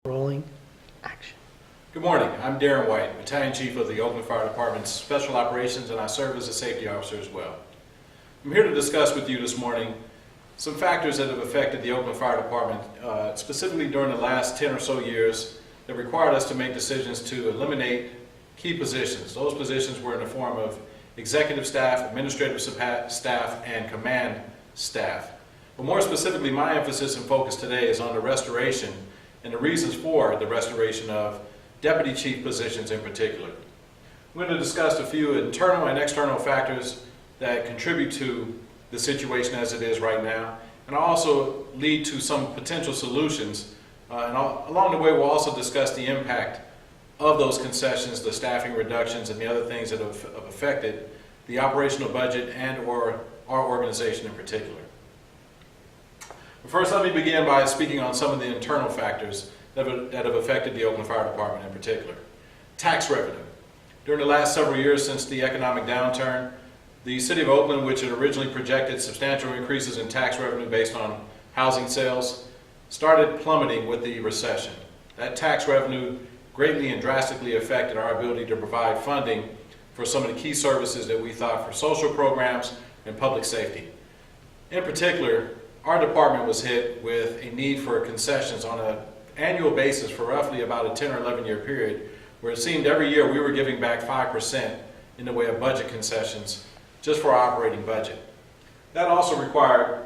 Rolling. Action. Good morning. I'm Darren White, Battalion Chief of the Oakland Fire Department's Special Operations, and I serve as a safety officer as well. I'm here to discuss with you this morning some factors that have affected the Oakland Fire Department, specifically during the last 10 or so years, that required us to make decisions to eliminate key positions. Those positions were in the form of executive staff, administrative staff, and command staff. But more specifically, my emphasis and focus today is on the restoration and the reasons for the restoration of deputy chief positions in particular. I'm going to discuss a few internal and external factors that contribute to the situation as it is right now, and I'll also lead to some potential solutions. Along the way, we'll also discuss the impact of those concessions, the staffing reductions, and the other things that have affected the operational budget and or our organization in particular. But first, let me begin by speaking on some of the internal factors that have affected the Oakland Fire Department in particular. Tax revenue. During the last several years since the economic downturn, the City of Oakland, which had originally projected substantial increases in tax revenue based on housing sales, started plummeting with the recession. That tax revenue greatly and drastically affected our ability to provide funding for some of the key services that we thought for social programs and public safety. In particular, our department was hit with a need for concessions on an annual basis for roughly about a 10 or 11 year period, where it seemed every year we were giving back 5% in the way of budget concessions just for our operating budget. That also required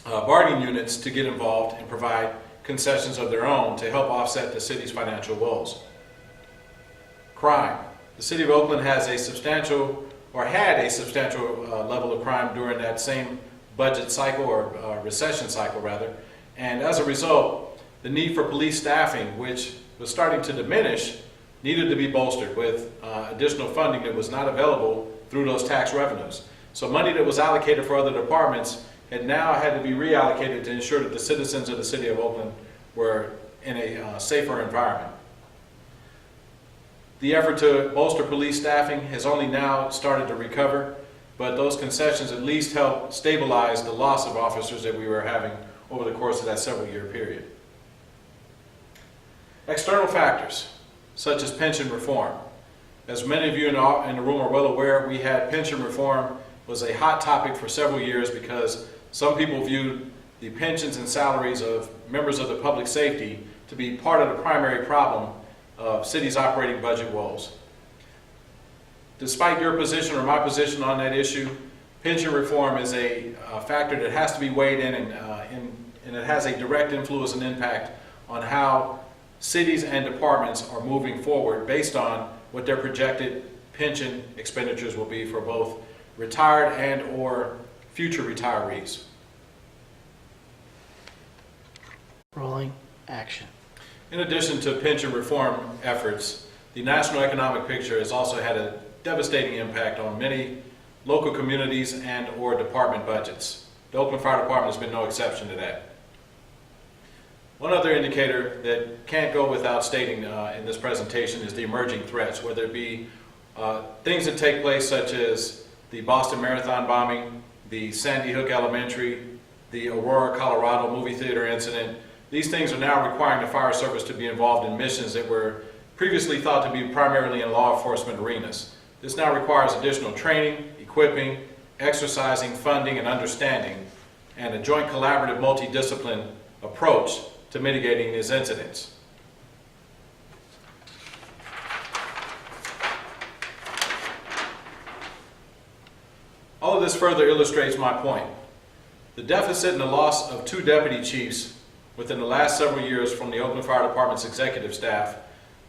bargaining units to get involved and provide concessions of their own to help offset the city's financial woes. Crime. The City of Oakland has a substantial, or had a substantial level of crime during that same budget cycle, or recession cycle rather, and as a result, the need for police staffing, which was starting to diminish, needed to be bolstered with additional funding that was not available through those tax revenues. So money that was allocated for other departments had now had to be reallocated to ensure that the citizens of the City of Oakland were in a safer environment. The effort to bolster police staffing has only now started to recover, but those concessions at least help stabilize the loss of officers that we were having over the course of that several year period. External factors, such as pension reform. As many of you in the room are well aware, we had pension reform was a hot topic for several years because some people viewed the pensions and salaries of members of the public safety to be part of the primary problem of city's operating budget woes. Despite your position or my position on that issue, pension reform is a factor that has to be weighed in, and it has a direct influence and impact on how cities and departments are moving forward based on what their projected pension expenditures will be for both retired and or future retirees. Rolling. Action. In addition to pension reform efforts, the national economic picture has also had a devastating impact on many local communities and or department budgets. The Oakland Fire Department has been no exception to that. One other indicator that can't go without stating in this presentation is the emerging threats, whether it be things that take place such as the Boston Marathon bombing, the Sandy Hook Elementary, the Aurora, Colorado movie theater incident. These things are now requiring the fire service to be involved in missions that were previously thought to be primarily in law enforcement arenas. This now requires additional training, equipping, exercising, funding, and understanding, and a joint collaborative multidiscipline approach to mitigating these incidents. All of this further illustrates my point. The deficit and the loss of 2 deputy chiefs within the last several years from the Oakland Fire Department's executive staff,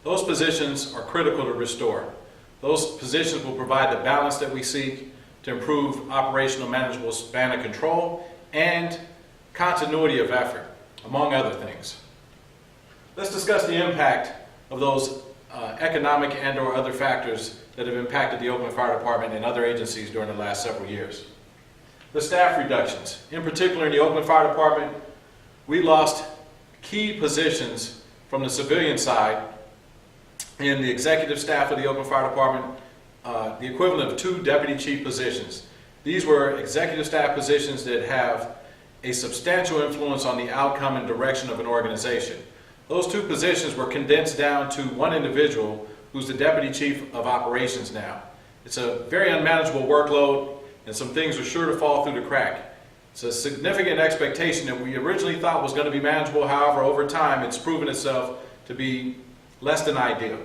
those positions are critical to restore. Those positions will provide the balance that we seek to improve operational manageable span of control and continuity of effort, among other things. Let's discuss the impact of those economic and or other factors that have impacted the Oakland Fire Department and other agencies during the last several years. The staff reductions. In particular, in the Oakland Fire Department, we lost key positions from the civilian side in the executive staff of the Oakland Fire Department, the equivalent of 2 deputy chief positions. These were executive staff positions that have a substantial influence on the outcome and direction of an organization. Those two positions were condensed down to one individual who's the Deputy Chief of Operations now. It's a very unmanageable workload, and some things are sure to fall through the crack. It's a significant expectation that we originally thought was going to be manageable. However, over time, it's proven itself to be less than ideal.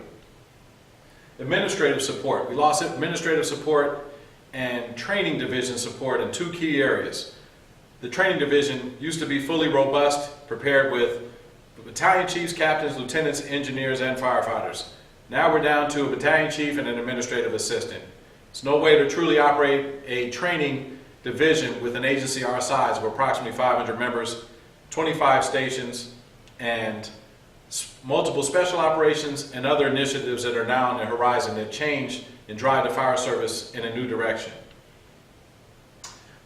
Administrative support. We lost administrative support and training division support in two key areas. The training division used to be fully robust, prepared with battalion chiefs, captains, lieutenants, engineers, and firefighters. Now we're down to a battalion chief and an administrative assistant. There's no way to truly operate a training division with an agency our size of approximately 500 members, 25 stations, and multiple special operations and other initiatives that are now on the horizon that change and drive the fire service in a new direction.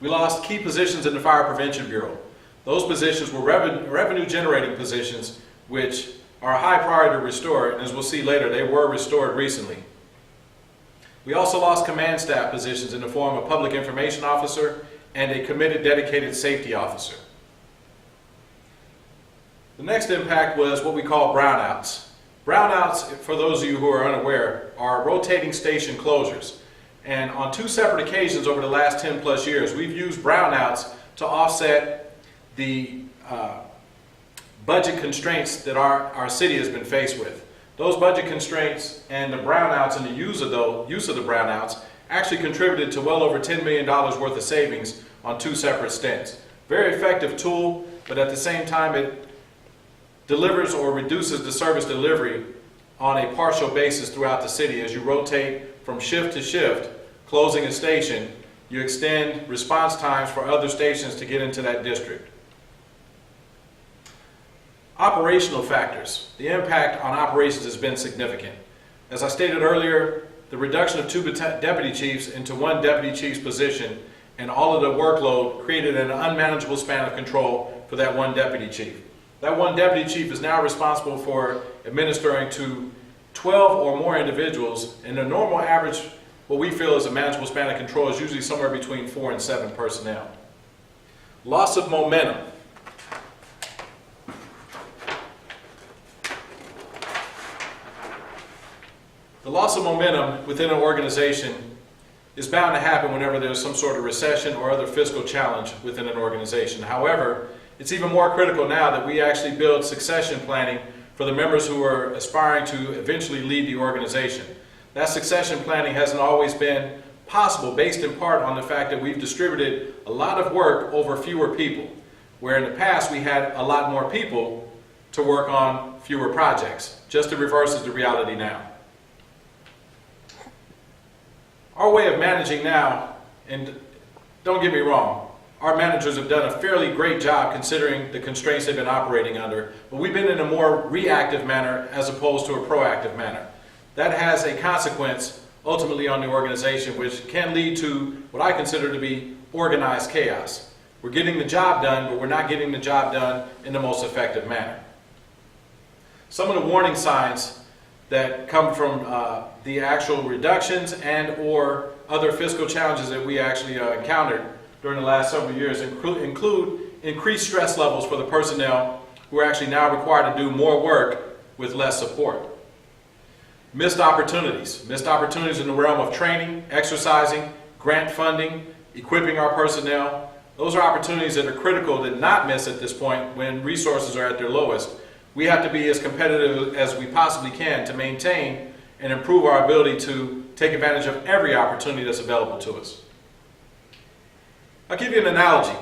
We lost key positions in the Fire Prevention Bureau. Those positions were revenue generating positions which are a high priority to restore, and as we'll see later, they were restored recently. We also lost command staff positions in the form of public information officer and a committed dedicated safety officer. The next impact was what we call brownouts. Brownouts, for those of you who are unaware, are rotating station closures. And on two separate occasions over the last 10 plus years, we've used brownouts to offset the budget constraints that our city has been faced with. Those budget constraints and the brownouts and the use of the brownouts actually contributed to well over $10 million worth of savings on two separate stints. Very effective tool, but at the same time it delivers or reduces the service delivery on a partial basis throughout the city. As you rotate from shift to shift, closing a station, you extend response times for other stations to get into that district. Operational factors. The impact on operations has been significant. As I stated earlier, the reduction of two deputy chiefs into one deputy chief's position and all of the workload created an unmanageable span of control for that one deputy chief. That one deputy chief is now responsible for administering to 12 or more individuals, and the normal average, what we feel is a manageable span of control, is usually somewhere between 4 and 7 personnel. Loss of momentum. The loss of momentum within an organization is bound to happen whenever there's some sort of recession or other fiscal challenge within an organization. However, it's even more critical now that we actually build succession planning for the members who are aspiring to eventually lead the organization. That succession planning hasn't always been possible based in part on the fact that we've distributed a lot of work over fewer people, where in the past we had a lot more people to work on fewer projects. Just the reverse is the reality now. Our way of managing now, and don't get me wrong, our managers have done a fairly great job considering the constraints they've been operating under, but we've been in a more reactive manner as opposed to a proactive manner. That has a consequence ultimately on the organization, which can lead to what I consider to be organized chaos. We're getting the job done, but we're not getting the job done in the most effective manner. Some of the warning signs that come from the actual reductions and or other fiscal challenges that we actually encountered during the last several years include increased stress levels for the personnel who are actually now required to do more work with less support. Missed opportunities in the realm of training, exercising, grant funding, equipping our personnel. Those are opportunities that are critical to not miss at this point when resources are at their lowest. We have to be as competitive as we possibly can to maintain and improve our ability to take advantage of every opportunity that's available to us. I'll give you an analogy.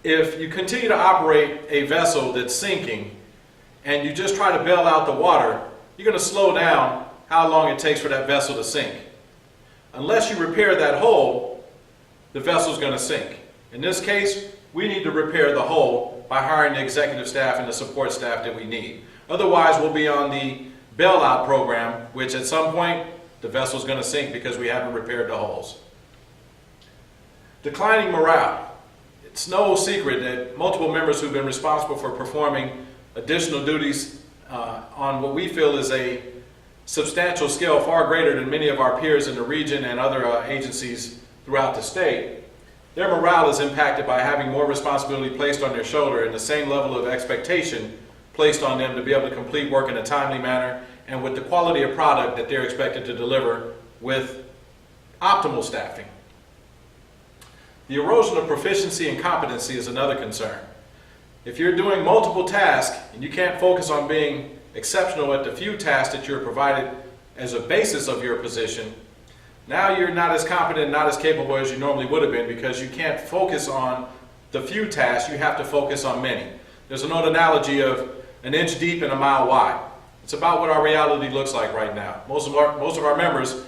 If you continue to operate a vessel that's sinking and you just try to bail out the water, you're going to slow down how long it takes for that vessel to sink. Unless you repair that hole, the vessel's going to sink. In this case, we need to repair the hole by hiring the executive staff and the support staff that we need. Otherwise, we'll be on the bailout program, which at some point, the vessel's going to sink because we haven't repaired the holes. Declining morale. It's no secret that multiple members who've been responsible for performing additional duties on what we feel is a substantial scale far greater than many of our peers in the region and other agencies throughout the state. Their morale is impacted by having more responsibility placed on their shoulder and the same level of expectation placed on them to be able to complete work in a timely manner and with the quality of product that they're expected to deliver with optimal staffing. The erosion of proficiency and competency is another concern. If you're doing multiple tasks and you can't focus on being exceptional at the few tasks that you're provided as a basis of your position, now you're not as competent, not as capable as you normally would have been because you can't focus on the few tasks, you have to focus on many. There's an old analogy of an inch deep and a mile wide. It's about what our reality looks like right now. Most of our members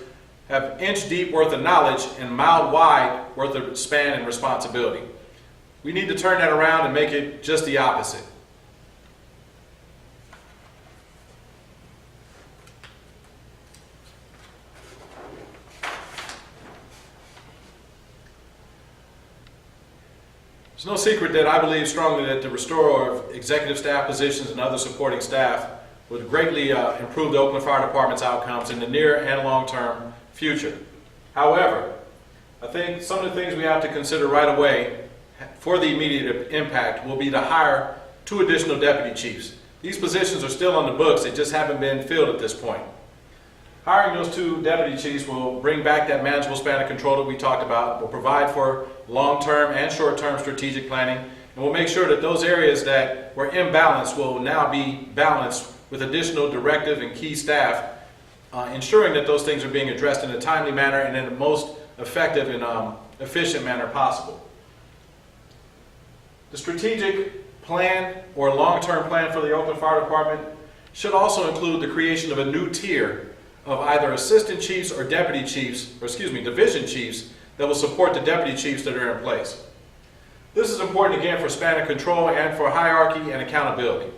have inch deep worth of knowledge and mile wide worth of span and responsibility. We need to turn that around and make it just the opposite. It's no secret that I believe strongly that the restoral of executive staff positions and other supporting staff would greatly improve the Oakland Fire Department's outcomes in the near and long-term future. However, I think some of the things we have to consider right away for the immediate impact will be to hire 2 additional deputy chiefs. These positions are still on the books, they just haven't been filled at this point. Hiring those 2 deputy chiefs will bring back that manageable span of control that we talked about, will provide for long-term and short-term strategic planning, and will make sure that those areas that were imbalanced will now be balanced with additional directive and key staff, ensuring that those things are being addressed in a timely manner and in the most effective and efficient manner possible. The strategic plan or long-term plan for the Oakland Fire Department should also include the creation of a new tier of either assistant chiefs or deputy chiefs, or division chiefs that will support the deputy chiefs that are in place. This is important again for span of control and for hierarchy and accountability.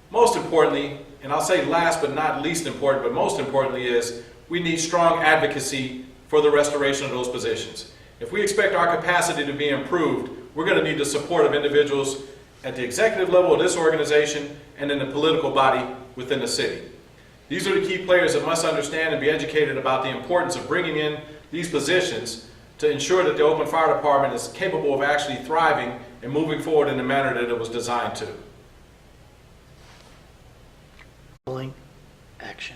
Most importantly, and I'll say last but not least important, but most importantly is we need strong advocacy for the restoration of those positions. If we expect our capacity to be improved, we're going to need the support of individuals at the executive level of this organization and in the political body within the city. These are the key players that must understand and be educated about the importance of bringing in these positions to ensure that the Oakland Fire Department is capable of actually thriving and moving forward in the manner that it was designed to. Rolling action.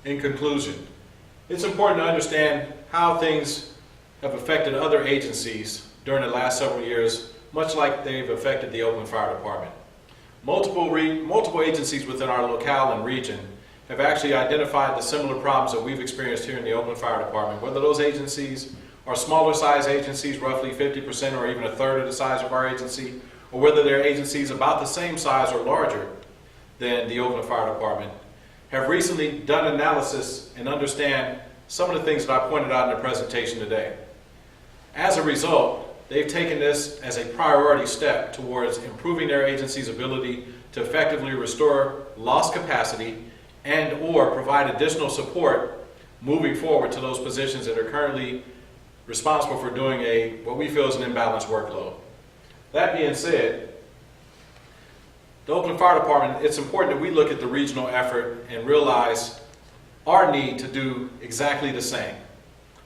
In conclusion, it's important to understand how things have affected other agencies during the last several years, much like they've affected the Oakland Fire Department. Multiple agencies within our locale and region have actually identified the similar problems that we've experienced here in the Oakland Fire Department, whether those agencies are smaller size agencies, roughly 50% or even 1/3 of the size of our agency, or whether they're agencies about the same size or larger than the Oakland Fire Department, have recently done analysis and understand some of the things that I pointed out in the presentation today. As a result, they've taken this as a priority step towards improving their agency's ability to effectively restore lost capacity and or provide additional support moving forward to those positions that are currently responsible for doing what we feel is an imbalanced workload. That being said, the Oakland Fire Department, it's important that we look at the regional effort and realize our need to do exactly the same.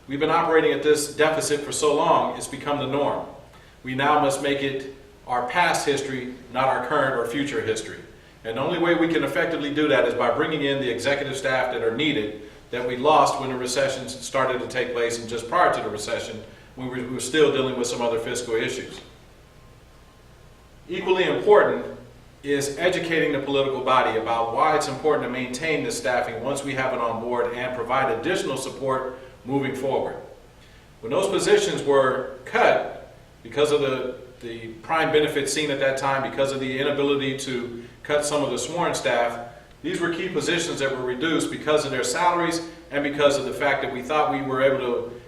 We've been operating at this deficit for so long, it's become the norm. We now must make it our past history, not our current or future history. And the only way we can effectively do that is by bringing in the executive staff that are needed, that we lost when the recession started to take place and just prior to the recession, when we were still dealing with some other fiscal issues. Equally important is educating the political body about why it's important to maintain this staffing once we have it on board and provide additional support moving forward. When those positions were cut because of the prime benefits seen at that time, because of the inability to cut some of the sworn staff, these were key positions that were reduced because of their salaries and because of the fact that we thought we were able to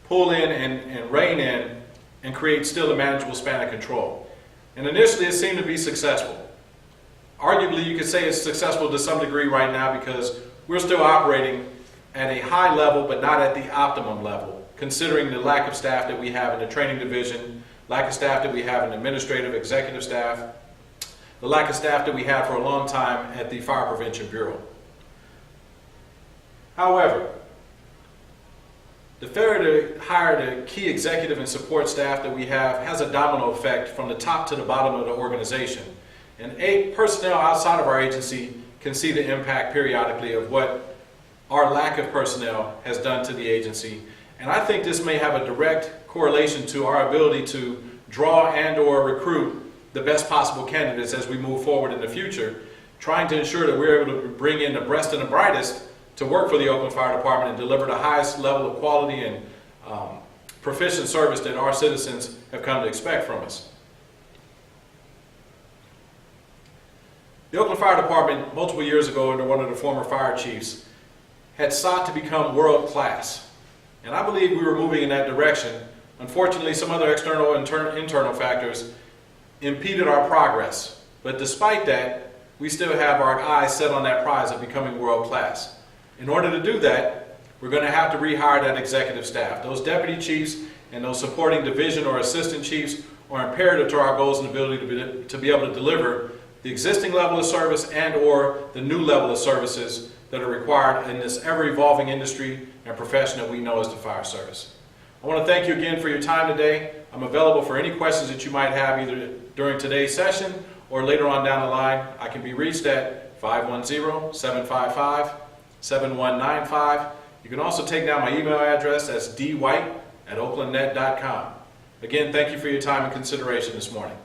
pull in and rein in and create still a manageable span of control. And initially it seemed to be successful. Arguably you could say it's successful to some degree right now because we're still operating at a high level but not at the optimum level, considering the lack of staff that we have in the training division, lack of staff that we have in administrative executive staff, the lack of staff that we had for a long time at the Fire Prevention Bureau. However, the failure to hire the key executive and support staff that we have has a domino effect from the top to the bottom of the organization. And personnel outside of our agency can see the impact periodically of what our lack of personnel has done to the agency. And I think this may have a direct correlation to our ability to draw and or recruit the best possible candidates as we move forward in the future, trying to ensure that we're able to bring in the best and the brightest to work for the Oakland Fire Department and deliver the highest level of quality and proficient service that our citizens have come to expect from us. The Oakland Fire Department, multiple years ago under one of the former fire chiefs, had sought to become world-class. And I believe we were moving in that direction. Unfortunately, some other external and internal factors impeded our progress. But despite that, we still have our eyes set on that prize of becoming world-class. In order to do that, we're going to have to rehire that executive staff. Those deputy chiefs and those supporting division or assistant chiefs are imperative to our goals and ability to be able to deliver the existing level of service and or the new level of services that are required in this ever-evolving industry and profession that we know as the fire service. I want to thank you again for your time today. I'm available for any questions that you might have either during today's session or later on down the line. I can be reached at 510-755-7195. You can also take down my email address. That's dwight@oaklandnet.com. Again, thank you for your time and consideration this morning.